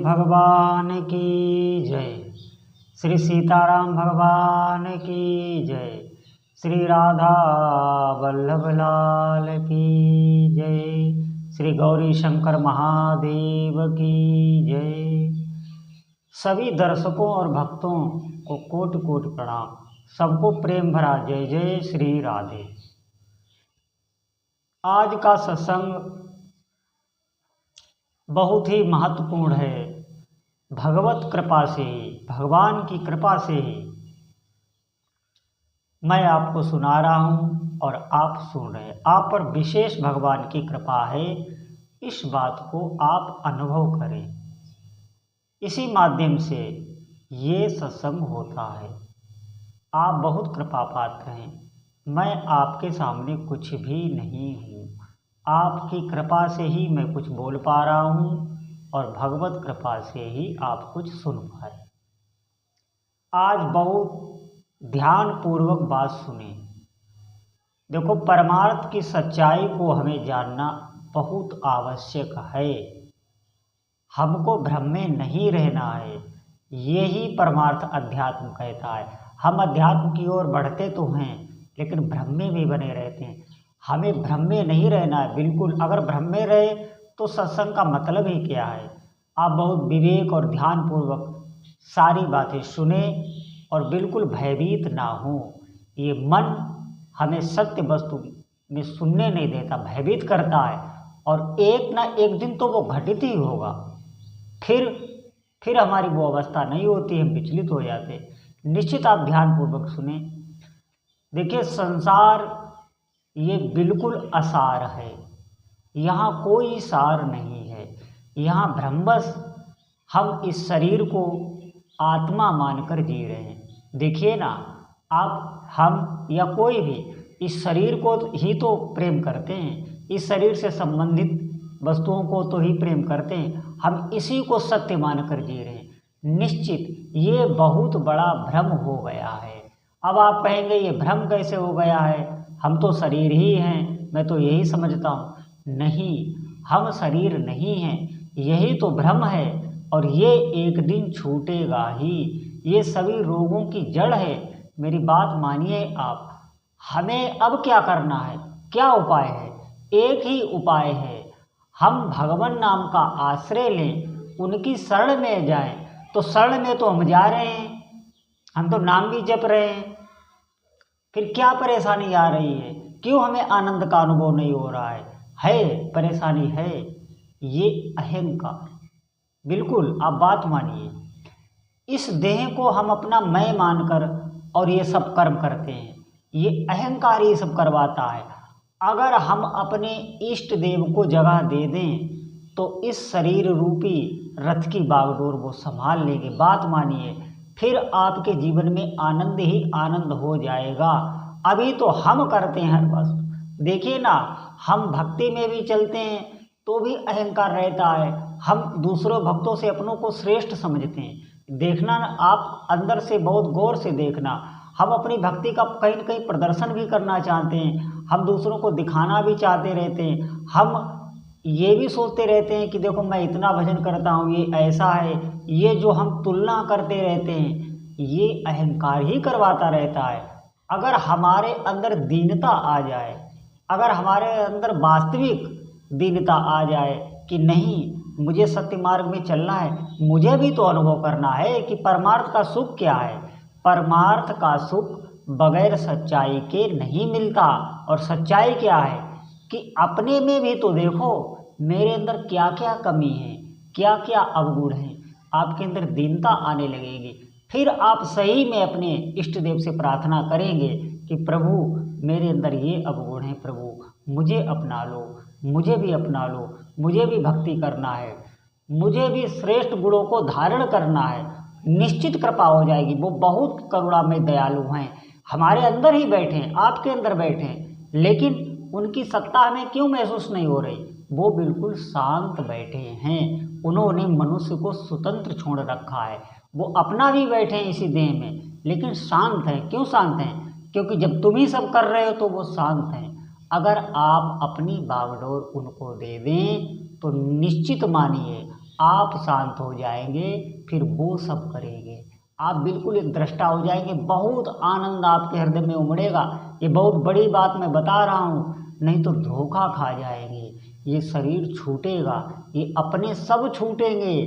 भगवान की जय। श्री सीताराम भगवान की जय। श्री राधा वल्लभ लाल की जय। श्री गौरी शंकर महादेव की जय। सभी दर्शकों और भक्तों को कोटि कोटि प्रणाम। सबको प्रेम भरा जय जय श्री राधे। आज का सत्संग बहुत ही महत्वपूर्ण है। भगवत कृपा से ही, भगवान की कृपा से ही मैं आपको सुना रहा हूँ और आप सुन रहे हैं। आप पर विशेष भगवान की कृपा है, इस बात को आप अनुभव करें। इसी माध्यम से ये सत्संग होता है। आप बहुत कृपा पात्र हैं। मैं आपके सामने कुछ भी नहीं हूँ। आपकी कृपा से ही मैं कुछ बोल पा रहा हूँ और भगवत कृपा से ही आप कुछ सुन पाए। आज बहुत ध्यान पूर्वक बात सुने। देखो, परमार्थ की सच्चाई को हमें जानना बहुत आवश्यक है। हमको भ्रम में नहीं रहना है। यही परमार्थ अध्यात्म कहता है। हम अध्यात्म की ओर बढ़ते तो हैं, लेकिन भ्रम में भी बने रहते हैं। हमें भ्रम में नहीं रहना है बिल्कुल। अगर भ्रम में रहे तो सत्संग का मतलब ही क्या है। आप बहुत विवेक और ध्यान पूर्वक सारी बातें सुने और बिल्कुल भयभीत ना हो। ये मन हमें सत्य वस्तु में सुनने नहीं देता, भयभीत करता है और एक ना एक दिन तो वो घटित ही होगा। फिर हमारी वो अवस्था नहीं होती, हम विचलित हो जाते। निश्चित आप ध्यान पूर्वक सुने। देखिए, संसार ये बिल्कुल असार है। यहाँ कोई सार नहीं है। यहाँ भ्रमवश हम इस शरीर को आत्मा मानकर जी रहे हैं। देखिए ना, आप, हम या कोई भी इस शरीर को ही तो प्रेम करते हैं। इस शरीर से संबंधित वस्तुओं को तो ही प्रेम करते हैं। हम इसी को सत्य मानकर जी रहे हैं। निश्चित ये बहुत बड़ा भ्रम हो गया है। अब आप कहेंगे ये भ्रम कैसे हो गया है, हम तो शरीर ही हैं, मैं तो यही समझता हूँ। नहीं, हम शरीर नहीं हैं, यही तो भ्रम है और ये एक दिन छूटेगा ही। ये सभी रोगों की जड़ है। मेरी बात मानिए आप। हमें अब क्या करना है, क्या उपाय है? एक ही उपाय है, हम भगवान नाम का आश्रय लें, उनकी शरण में जाएं। तो शरण में तो हम जा रहे हैं, हम तो नाम भी जप रहे हैं। फिर क्या परेशानी आ रही है? क्यों हमें आनंद का अनुभव नहीं हो रहा है? परेशानी है, ये अहंकार। बिल्कुल आप बात मानिए। इस देह को हम अपना मैं मानकर और ये सब कर्म करते हैं। ये अहंकार ये सब करवाता है। अगर हम अपने इष्ट देव को जगह दे दें तो इस शरीर रूपी रथ की बागडोर वो संभाल लेंगे। बात मानिए, फिर आपके जीवन में आनंद ही आनंद हो जाएगा। अभी तो हम करते हैं हर वस्तु। देखिए ना, हम भक्ति में भी चलते हैं तो भी अहंकार रहता है। हम दूसरों भक्तों से अपनों को श्रेष्ठ समझते हैं। देखना, आप अंदर से बहुत गौर से देखना। हम अपनी भक्ति का कहीं न कहीं प्रदर्शन भी करना चाहते हैं। हम दूसरों को दिखाना भी चाहते रहते हैं। हम ये भी सोचते रहते हैं कि देखो मैं इतना भजन करता हूँ, ये ऐसा है। ये जो हम तुलना करते रहते हैं, ये अहंकार ही करवाता रहता है। अगर हमारे अंदर दीनता आ जाए, अगर हमारे अंदर वास्तविक दीनता आ जाए कि नहीं, मुझे सत्य मार्ग में चलना है, मुझे भी तो अनुभव करना है कि परमार्थ का सुख क्या है। परमार्थ का सुख बगैर सच्चाई के नहीं मिलता। और सच्चाई क्या है कि अपने में भी तो देखो, मेरे अंदर क्या क्या कमी है, क्या क्या अवगुण है। आपके अंदर दीनता आने लगेगी। फिर आप सही में अपने इष्ट देव से प्रार्थना करेंगे कि प्रभु मेरे अंदर ये अवगुण है, प्रभु मुझे अपना लो, मुझे भी अपना लो, मुझे भी भक्ति करना है, मुझे भी श्रेष्ठ गुणों को धारण करना है। निश्चित कृपा हो जाएगी। वो बहुत करुणामय दयालु हैं, हमारे अंदर ही बैठे हैं, आपके अंदर बैठे हैं, लेकिन उनकी सत्ता हमें क्यों महसूस नहीं हो रही? वो बिल्कुल शांत बैठे हैं। उन्होंने मनुष्य को स्वतंत्र छोड़ रखा है। वो अपना भी बैठे हैं इसी देह में, लेकिन शांत हैं। क्यों शांत हैं? क्योंकि जब तुम ही सब कर रहे हो तो वो शांत हैं। अगर आप अपनी बागडोर उनको दे दें तो निश्चित मानिए आप शांत हो जाएंगे, फिर वो सब करेंगे। आप बिल्कुल एक दृष्टा हो जाएंगे, बहुत आनंद आपके हृदय में उमड़ेगा। ये बहुत बड़ी बात मैं बता रहा हूँ, नहीं तो धोखा खा जाएंगे। ये शरीर छूटेगा, ये अपने सब छूटेंगे,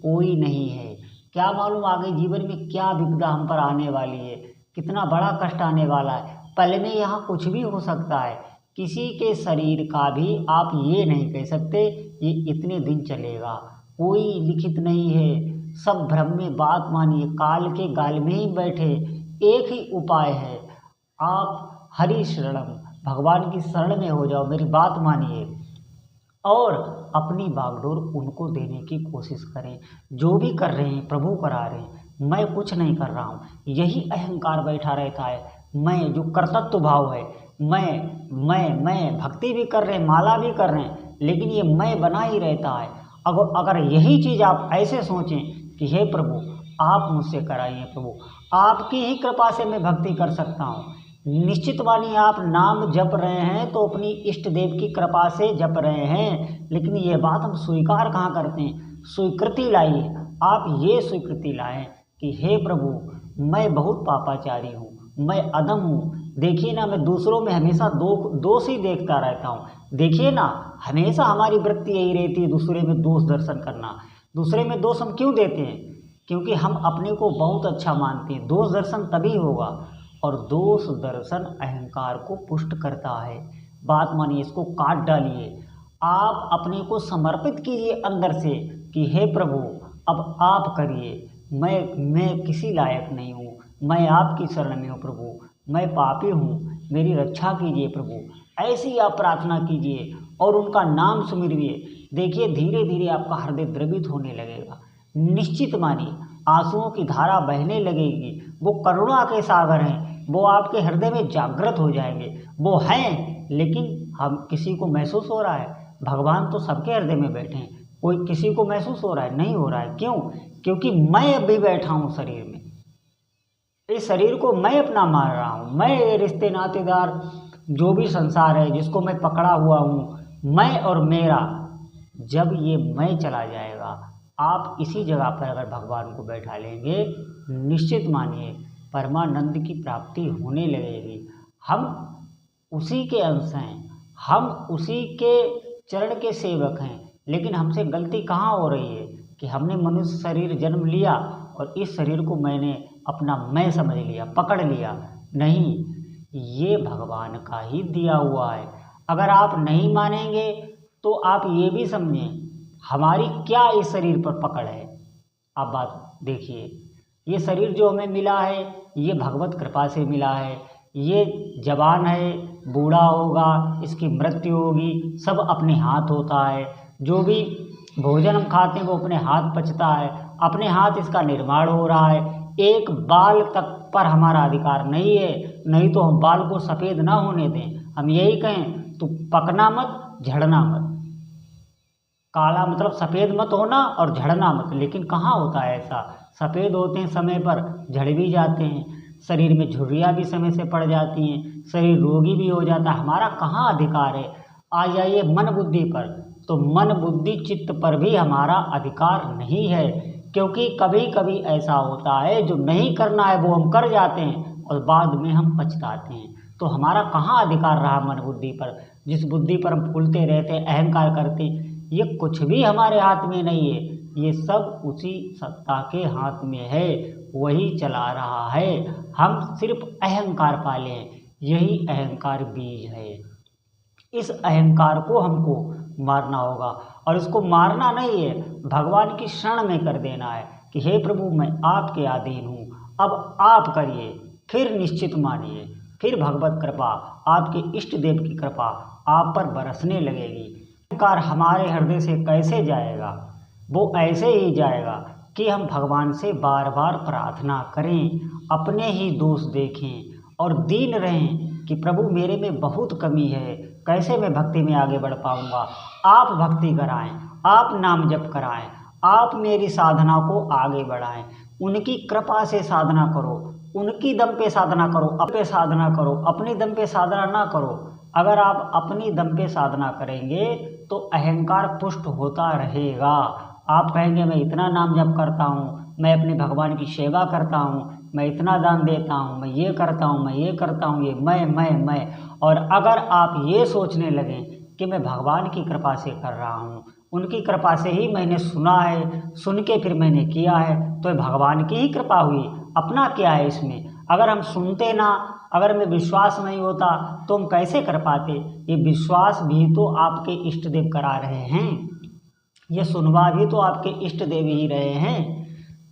कोई नहीं है। क्या मालूम आगे जीवन में क्या विपदा हम पर आने वाली है, कितना बड़ा कष्ट आने वाला है। पल में यहाँ कुछ भी हो सकता है। किसी के शरीर का भी आप ये नहीं कह सकते ये इतने दिन चलेगा, कोई लिखित नहीं है। सब भ्रम में बात मानिए, काल के गाल में ही बैठे। एक ही उपाय है, आप हरि शरणम, भगवान की शरण में हो जाओ, मेरी बात मानिए और अपनी बागडोर उनको देने की कोशिश करें। जो भी कर रहे हैं प्रभु करा रहे हैं, मैं कुछ नहीं कर रहा हूँ। यही अहंकार बैठा रहता है। मैं जो कर्तृत्व भाव है, मैं भक्ति भी कर रहे हैं, माला भी कर रहे हैं, लेकिन ये मैं बना ही रहता है। अगर यही चीज़ आप ऐसे सोचें कि हे प्रभु आप मुझसे कराइए, प्रभु आपकी ही कृपा से मैं भक्ति कर सकता हूँ। निश्चित मानिए आप नाम जप रहे हैं तो अपनी इष्ट देव की कृपा से जप रहे हैं, लेकिन ये बात हम स्वीकार कहाँ करते हैं। स्वीकृति लाइए, आप ये स्वीकृति लाएं कि हे प्रभु मैं बहुत पापाचारी हूँ, मैं अधम हूँ। देखिए ना, मैं दूसरों में हमेशा दोष ही देखता रहता हूँ। देखिए ना, हमेशा हमारी वृत्ति यही रहती है दूसरे में दोष दर्शन करना। दूसरे में दोष हम क्यों देते हैं? क्योंकि हम अपने को बहुत अच्छा मानते हैं। दोष दर्शन तभी होगा, और दोष दर्शन अहंकार को पुष्ट करता है। बात मानिए, इसको काट डालिए। आप अपने को समर्पित कीजिए अंदर से कि हे प्रभु अब आप करिए, मैं किसी लायक नहीं हूँ, मैं आपकी शरण में हूँ प्रभु, मैं पापी हूँ, मेरी रक्षा कीजिए प्रभु। ऐसी आप प्रार्थना कीजिए और उनका नाम सुमिरिए। देखिए धीरे धीरे आपका हृदय द्रवित होने लगेगा। निश्चित मानिए आंसुओं की धारा बहने लगेगी। वो करुणा के सागर हैं, वो आपके हृदय में जागृत हो जाएंगे। वो हैं, लेकिन हम किसी को महसूस हो रहा है? भगवान तो सबके हृदय में बैठे हैं, कोई किसी को महसूस हो रहा है? नहीं हो रहा है। क्यों? क्योंकि मैं अभी बैठा हूँ शरीर में, इस शरीर को मैं अपना मान रहा हूँ। मैं ये रिश्ते नातेदार जो भी संसार है जिसको मैं पकड़ा हुआ हूँ, मैं और मेरा, जब ये मैं चला जाएगा, आप इसी जगह पर अगर भगवान को बैठा लेंगे, निश्चित मानिए परमानंद की प्राप्ति होने लगेगी। हम उसी के अंश हैं, हम उसी के चरण के सेवक हैं। लेकिन हमसे गलती कहाँ हो रही है कि हमने मनुष्य शरीर जन्म लिया और इस शरीर को मैंने अपना मैं समझ लिया, पकड़ लिया। नहीं, ये भगवान का ही दिया हुआ है। अगर आप नहीं मानेंगे तो आप ये भी समझें हमारी क्या इस शरीर पर पकड़ है। आप बात देखिए, ये शरीर जो हमें मिला है ये भगवत कृपा से मिला है। ये जवान है, बूढ़ा होगा, इसकी मृत्यु होगी, सब अपने हाथ होता है। जो भी भोजन हम खाते हैं वो अपने हाथ पचता है, अपने हाथ इसका निर्माण हो रहा है। एक बाल तक पर हमारा अधिकार नहीं है, नहीं तो हम बाल को सफ़ेद ना होने दें। हम यही कहें तो पकना मत, झड़ना मत। काला मतलब सफ़ेद मत होना और झड़ना मत। लेकिन कहाँ होता है ऐसा? सफ़ेद होते हैं समय पर, झड़ भी जाते हैं। शरीर में झुर्रियाँ भी समय से पड़ जाती हैं, शरीर रोगी भी हो जाता है। हमारा कहाँ अधिकार है? आ जाइए मन बुद्धि पर, तो मन बुद्धि चित्त पर भी हमारा अधिकार नहीं है। क्योंकि कभी कभी ऐसा होता है जो नहीं करना है वो हम कर जाते हैं और बाद में हम पछताते हैं। तो हमारा कहाँ अधिकार रहा मन बुद्धि पर? जिस बुद्धि पर हम फूलते रहते हैं, अहंकार करते हैं, ये कुछ भी हमारे हाथ में नहीं है। ये सब उसी सत्ता के हाथ में है, वही चला रहा है। हम सिर्फ अहंकार पाले हैं, यही अहंकार बीज है। इस अहंकार को हमको मारना होगा, और इसको मारना नहीं है, भगवान की शरण में कर देना है कि हे प्रभु मैं आपके अधीन हूँ, अब आप करिए। फिर निश्चित मानिए, फिर भगवत कृपा, आपके इष्ट देव की कृपा आप पर बरसने लगेगी। अहंकार हमारे हृदय से कैसे जाएगा? वो ऐसे ही जाएगा कि हम भगवान से बार बार प्रार्थना करें, अपने ही दोष देखें और दीन रहें कि प्रभु मेरे में बहुत कमी है, कैसे मैं भक्ति में आगे बढ़ पाऊंगा। आप भक्ति कराएं, आप नाम जप कराएं, आप मेरी साधना को आगे बढ़ाएं। उनकी कृपा से साधना करो, उनकी दम पे साधना करो, अपने साधना करो, अपनी दम पे साधना ना करो। अगर आप अपनी दम पे साधना करेंगे तो अहंकार पुष्ट होता रहेगा आप कहेंगे मैं इतना नाम जप करता हूँ, मैं अपने भगवान की सेवा करता हूँ, मैं इतना दान देता हूँ, मैं ये करता हूँ, मैं ये करता हूँ, ये मैं। और अगर आप ये सोचने लगें कि मैं भगवान की कृपा से कर रहा हूँ, उनकी कृपा से ही मैंने सुना है, सुन के फिर मैंने किया है, तो भगवान की ही कृपा हुई, अपना क्या है इसमें। अगर हम सुनते ना, अगर हमें विश्वास नहीं होता तो हम कैसे कर पाते। ये विश्वास भी तो आपके इष्ट देव करा रहे हैं, ये सुनवा भी तो आपके इष्ट देव ही रहे हैं।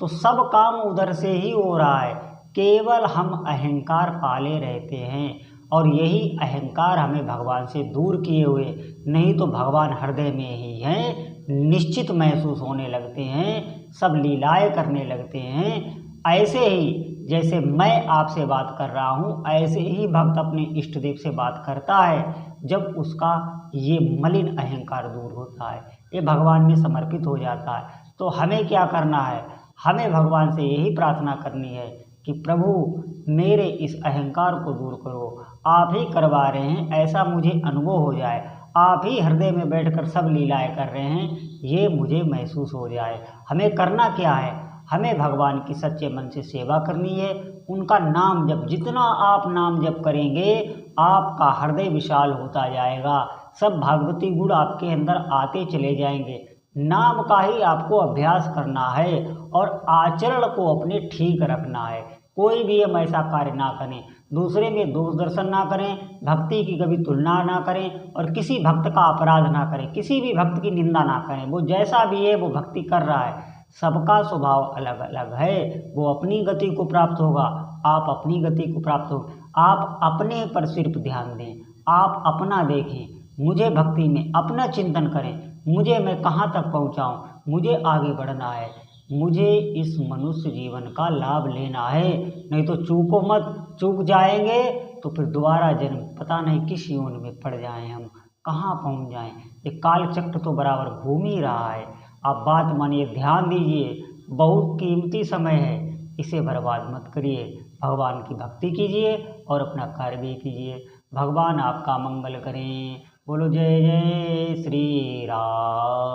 तो सब काम उधर से ही हो रहा है, केवल हम अहंकार पाले रहते हैं और यही अहंकार हमें भगवान से दूर किए हुए, नहीं तो भगवान हृदय में ही हैं, निश्चित महसूस होने लगते हैं, सब लीलाएं करने लगते हैं। ऐसे ही जैसे मैं आपसे बात कर रहा हूँ, ऐसे ही भक्त अपने इष्ट देव से बात करता है जब उसका ये मलिन अहंकार दूर होता है, ये भगवान में समर्पित हो जाता है। तो हमें क्या करना है, हमें भगवान से यही प्रार्थना करनी है कि प्रभु मेरे इस अहंकार को दूर करो, आप ही करवा रहे हैं, ऐसा मुझे अनुभव हो जाए, आप ही हृदय में बैठकर सब लीलाएं कर रहे हैं, ये मुझे महसूस हो जाए। हमें करना क्या है, हमें भगवान की सच्चे मन से सेवा करनी है, उनका नाम जप, जितना आप नाम जप करेंगे आपका हृदय विशाल होता जाएगा, सब भागवती गुण आपके अंदर आते चले जाएंगे। नाम का ही आपको अभ्यास करना है और आचरण को अपने ठीक रखना है। कोई भी हम ऐसा कार्य ना करें, दूसरे में दोष दर्शन ना करें, भक्ति की कभी तुलना ना करें और किसी भक्त का अपराध ना करें, किसी भी भक्त की निंदा ना करें। वो जैसा भी है वो भक्ति कर रहा है, सबका स्वभाव अलग अलग है, वो अपनी गति को प्राप्त होगा, आप अपनी गति को प्राप्त हो। आप अपने पर सिर्फ ध्यान दें, आप अपना देखें, मुझे भक्ति में अपना चिंतन करें, मुझे मैं कहाँ तक पहुँचाऊँ, मुझे आगे बढ़ना है, मुझे इस मनुष्य जीवन का लाभ लेना है, नहीं तो चूको मत, चूक जाएंगे तो फिर दोबारा जन्म पता नहीं किस योनि में पड़ जाएं, हम कहाँ पहुँच जाएं। ये काल चक्र तो बराबर घूम ही रहा है। आप बात मानिए, ध्यान दीजिए, बहुत कीमती समय है, इसे बर्बाद मत करिए, भगवान की भक्ति कीजिए और अपना कार्य भी कीजिए। भगवान आपका मंगल करें। बोलो जय जय श्री राम।